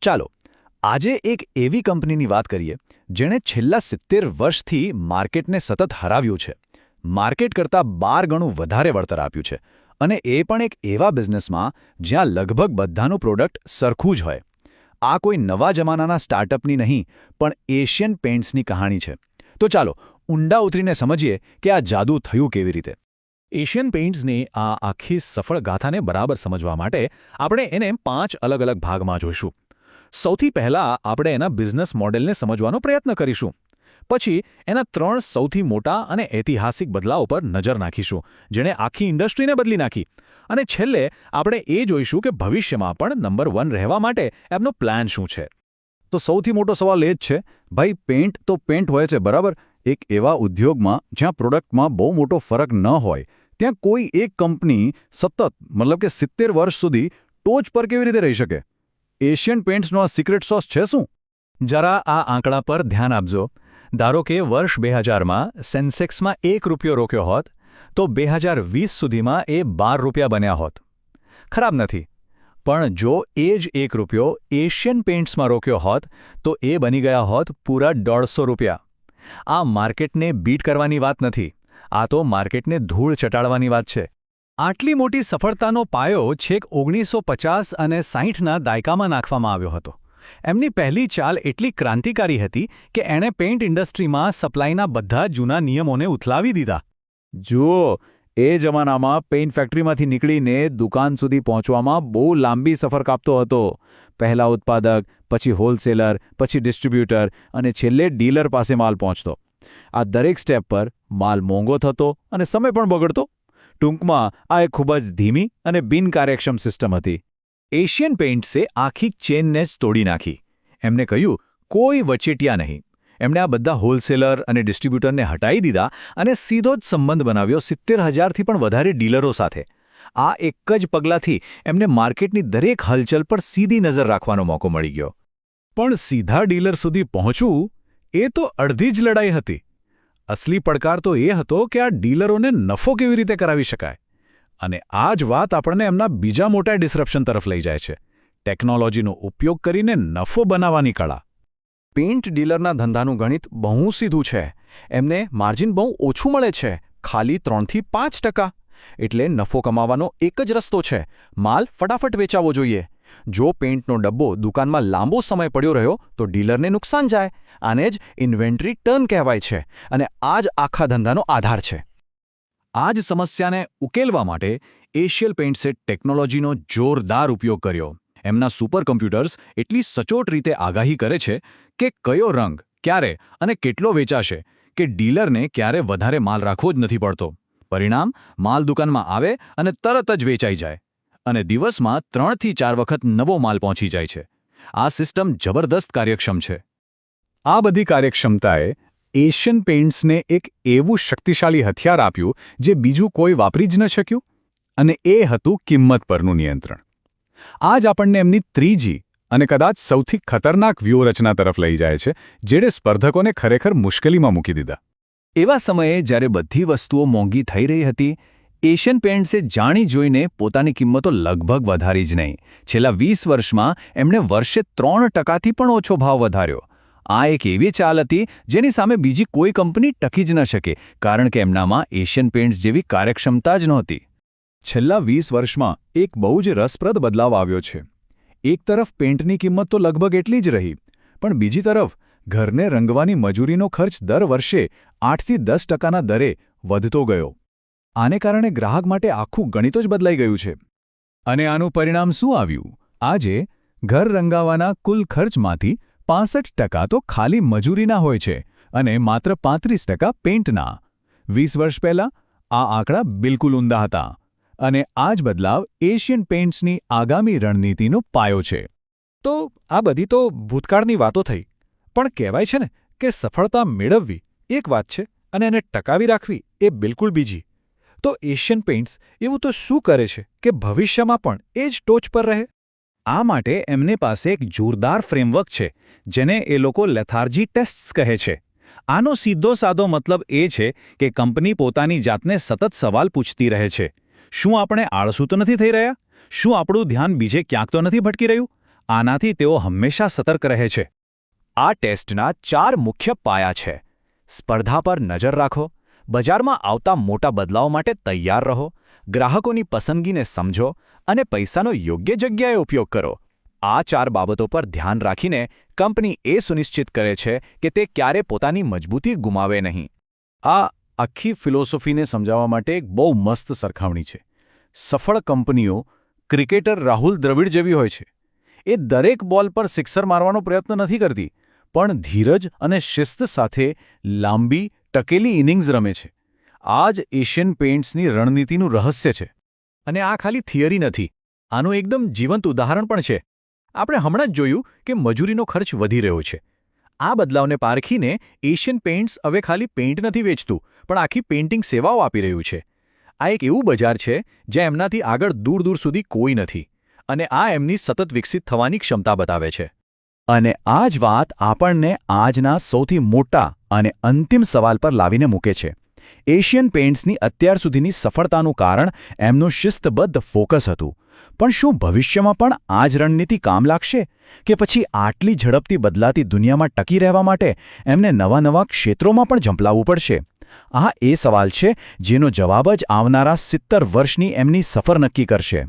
ચાલો આજે એક એવી કંપનીની વાત કરીએ જેણે છેલ્લા 70 વર્ષથી માર્કેટને સતત હરાવ્યું છે, માર્કેટ કરતાં 12 ગણું વધારે વળતર આપ્યું છે, અને એ પણ એક એવા બિઝનેસમાં જ્યાં લગભગ બધાનું પ્રોડક્ટ સરખું જ હોય. આ કોઈ નવા જમાનાના સ્ટાર્ટઅપની નહીં, પણ એશિયન પેઇન્ટ્સની કહાણી છે. તો ચાલો ઊંડા ઉતરીને સમજીએ કે આ જાદુ થયું કેવી રીતે. એશિયન પેઇન્ટ્સની આ આખી સફળ ગાથાને બરાબર સમજવા માટે આપણે એને 5 અલગ અલગ ભાગમાં જોઈશું. સૌથી પહેલાં આપણે એના બિઝનેસ મોડેલને સમજવાનો પ્રયત્ન કરીશું. પછી એના 3 સૌથી મોટા અને ઐતિહાસિક બદલાવ પર નજર નાખીશું, જેણે આખી ઇન્ડસ્ટ્રીને બદલી નાખી. અને છેલ્લે આપણે એ જોઈશું કે ભવિષ્યમાં પણ નંબર 1 રહેવા માટે એમનો પ્લાન શું છે. તો સૌથી મોટો સવાલ એ જ છે, ભાઈ પેઇન્ટ તો પેઇન્ટ હોય છે બરાબર, એક એવા ઉદ્યોગમાં જ્યાં પ્રોડક્ટમાં બહુ મોટો ફરક ન હોય, ત્યાં કોઈ એક કંપની સતત મતલબ કે 70 વર્ષ સુધી ટોચ પર કેવી રીતે રહી શકે? એશિયન પેઇન્ટ્સનો આ સિક્રેટ સોસ છે શું? જરા આ આંકડા પર ધ્યાન આપજો. ધારો કે વર્ષ 2000માં સેન્સેક્સમાં ₹1 રોક્યો હોત, તો 2020 સુધીમાં એ ₹12 બન્યા હોત. ખરાબ નથી, પણ જો એ જ ₹1 એશિયન પેઇન્ટ્સમાં રોક્યો હોત, તો એ બની ગયા હોત પૂરા ₹150. આ માર્કેટને બીટ કરવાની વાત નથી, આ તો માર્કેટને ધૂળ ચટાડવાની વાત છે. આટલી મોટી સફળતાનો પાયો છેક 1950 અને 60ના દાયકામાં નાખવામાં આવ્યો હતો. એમની પહેલી ચાલ એટલી ક્રાંતિકારી હતી કે એણે પેઇન્ટ ઇન્ડસ્ટ્રીમાં સપ્લાયના બધા જૂના નિયમોને ઉથલાવી દીધા. જુઓ, એ જમાનામાં પેઇન્ટ ફેક્ટરીમાંથી નીકળીને દુકાન સુધી પહોંચવામાં બહુ લાંબી સફર કાપતો હતો. પહેલા ઉત્પાદક, પછી હોલસેલર, પછી ડિસ્ટ્રીબ્યુટર અને છેલ્લે ડીલર પાસે માલ પહોંચતો. આ દરેક સ્ટેપ પર માલ મોંઘો થતો અને સમય પણ બગડતો. ટૂંકમાં આ એક ખૂબ જ ધીમી અને બિનકાર્યક્ષમ સિસ્ટમ હતી. એશિયન પેઇન્ટ્સે આખી ચેનને જ તોડી નાખી. એમને કહ્યું, કોઈ વચેટિયા નહીં. એમણે આ બધા હોલસેલર અને ડિસ્ટ્રીબ્યુટરને હટાવી દીધા અને સીધો જ સંબંધ બનાવ્યો 70,000થી પણ વધારે ડીલરો સાથે. આ એક જ પગલાંથી એમને માર્કેટની દરેક હલચલ પર સીધી નજર રાખવાનો મોકો મળી ગયો. પણ સીધા ડીલર સુધી પહોંચવું એ તો અડધી જ લડાઈ હતી. અસલી પડકાર તો એ હતો કે આ ડીલરોને નફો કેવી રીતે કરાવી શકાય. અને આ જ વાત આપણને એમના બીજા મોટા ડિસરપ્શન તરફ લઈ જાય છે, ટેકનોલોજીનો ઉપયોગ કરીને નફો બનાવવાની કળા. પેઇન્ટ ડીલરના ધંધાનું ગણિત બહુ સીધું છે. એમને માર્જિન બહુ ઓછું મળે છે, ખાલી 3થી 5%. એટલે નફો કમાવાનો એક જ રસ્તો છે, માલ ફટાફટ વેચાવો જોઈએ. જો પેઇન્ટનો ડબ્બો દુકાનમાં લાંબો સમય પડ્યો રહ્યો તો ડીલરને નુકસાન જાય. આને જ ઇન્વેન્ટરી ટર્ન કહેવાય છે, અને આ જ આખા ધંધાનો આધાર છે. આ જ સમસ્યાને ઉકેલવા માટે એશિયન પેઇન્ટ્સે ટેકનોલોજીનો જોરદાર ઉપયોગ કર્યો. એમના સુપર કમ્પ્યુટર્સ એટલી સચોટ રીતે આગાહી કરે છે કે કયો રંગ, ક્યારે અને કેટલો વેચાશે કે ડીલરને ક્યારે વધારે માલ રાખવો જ નથી પડતો. પરિણામ, માલ દુકાનમાં આવે અને તરત જ વેચાઈ જાય, અને દિવસમાં 3થી 4 વખત નવો માલ પહોંચી જાય છે. આ સિસ્ટમ જબરદસ્ત કાર્યક્ષમ છે. આ બધી કાર્યક્ષમતાએ એશિયન પેઇન્ટ્સને એક એવું શક્તિશાળી હથિયાર આપ્યું જે બીજું કોઈ વાપરી જ ન શક્યું, અને એ હતું કિંમત પરનું નિયંત્રણ. આ જ આપણને એમની ત્રીજી અને કદાચ સૌથી ખતરનાક વ્યૂહરચના તરફ લઈ જાય છે, જેણે સ્પર્ધકોને ખરેખર મુશ્કેલીમાં મૂકી દીધા. એવા સમયે જ્યારે બધી વસ્તુઓ મોંઘી થઈ રહી હતી, એશિયન પેઇન્ટ્સે જાણી જોઈને પોતાની કિંમતો લગભગ વધારી જ નહીં. છેલ્લા 20 વર્ષમાં એમણે વર્ષે 3%થી પણ ઓછો ભાવ વધાર્યો. આ એક એવી ચાલ હતી જેની સામે બીજી કોઈ કંપની ટકી જ ન શકે, કારણ કે એમનામાં એશિયન પેઇન્ટ્સ જેવી કાર્યક્ષમતા જ નહોતી. છેલ્લા 20 વર્ષમાં એક બહુ જ રસપ્રદ બદલાવ આવ્યો છે. એક તરફ પેઇન્ટની કિંમત તો લગભગ એટલી જ રહી, પણ બીજી તરફ ઘરને રંગવાની મજૂરીનો ખર્ચ દર વર્ષે 8થી 10%ના દરે વધતો ગયો. આને કારણે ગ્રાહક માટે આખું ગણિત જ બદલાઈ ગયું છે. અને આનું પરિણામ શું આવ્યું? આજે ઘર રંગાવવાના કુલ ખર્ચમાંથી 65% તો ખાલી મજૂરીના હોય છે અને માત્ર 35% પેઇન્ટના. 20 વર્ષ પહેલાં આ આંકડા બિલકુલ ઊંધા હતા. અને આ જ બદલાવ એશિયન પેઇન્ટ્સની આગામી રણનીતિનો પાયો છે. તો આ બધી તો ભૂતકાળની વાતો થઈ, પણ કહેવાય છે ને કે સફળતા મેળવવી એક વાત છે અને એને ટકાવી રાખવી એ બિલકુલ બીજી. તો એશિયન પેઇન્ટ્સ એવું તો શું કરે છે કે ભવિષ્યમાં પણ એ જ ટોચ પર રહે? આ માટે એમની પાસે એક જોરદાર ફ્રેમવર્ક છે, જેને એ લોકો લેથાર્જી ટેસ્ટ્સ કહે છે. આનો સીધો સાદો મતલબ એ છે કે કંપની પોતાની જાતને સતત સવાલ પૂછતી રહે છે. શું આપણે આળસુ તો નથી થઈ રહ્યા? શું આપણું ધ્યાન બીજે ક્યાંક તો નથી ભટકી રહ્યું? આનાથી તેઓ હંમેશા સતર્ક રહે છે. આ ટેસ્ટના 4 મુખ્ય પાયા છે. સ્પર્ધા પર નજર રાખો, બજારમાં આવતા મોટા બદલાવ માટે તૈયાર રહો, ગ્રાહકોની પસંદગીને સમજો અને પૈસાનો યોગ્ય જગ્યાએ ઉપયોગ કરો. આ 4 બાબતો પર ધ્યાન રાખીને કંપની એ સુનિશ્ચિત કરે છે કે તે ક્યારે પોતાની મજબૂતી ગુમાવે નહીં. આ આખી ફિલોસોફીને સમજાવવા માટે એક બહુ મસ્ત સરખામણી છે. સફળ કંપનીઓ ક્રિકેટર રાહુલ દ્રવિડ જેવી હોય છે. એ દરેક બોલ પર સિક્સર મારવાનો પ્રયત્ન નથી કરતી, પણ ધીરજ અને શિસ્ત સાથે લાંબી ટકેલી ઇનિંગ્સ રમે છે. આ જ એશિયન પેઇન્ટ્સની રણનીતિનું રહસ્ય છે. અને આ ખાલી થિયરી નથી, આનું એકદમ જીવંત ઉદાહરણ પણ છે. આપણે હમણાં જ જોયું કે મજૂરીનો ખર્ચ વધી રહ્યો છે. આ બદલાવને પારખીને એશિયન પેઇન્ટ્સ હવે ખાલી પેઇન્ટ નથી વેચતું, પણ આખી પેઇન્ટિંગ સેવાઓ આપી રહ્યું છે. આ એક એવું બજાર છે જ્યાં એમનાથી આગળ દૂર દૂર સુધી કોઈ નથી, અને આ એમની સતત વિકસિત થવાની ક્ષમતા બતાવે છે. અને આ જ વાત આપણને આજના સૌથી મોટા અને અંતિમ સવાલ પર લાવીને મૂકે છે. એશિયન પેઇન્ટ્સની અત્યાર સુધીની સફળતાનું કારણ એમનું શિસ્તબદ્ધ ફોકસ હતું. પણ શું ભવિષ્યમાં પણ આ જ રણનીતિ કામ લાગશે? કે પછી આટલી ઝડપથી બદલાતી દુનિયામાં ટકી રહેવા માટે એમને નવા ક્ષેત્રોમાં પણ ઝંપલાવવું પડશે? આ એ સવાલ છે જેનો જવાબ જ આવનારા 70 વર્ષની એમની સફર નક્કી કરશે.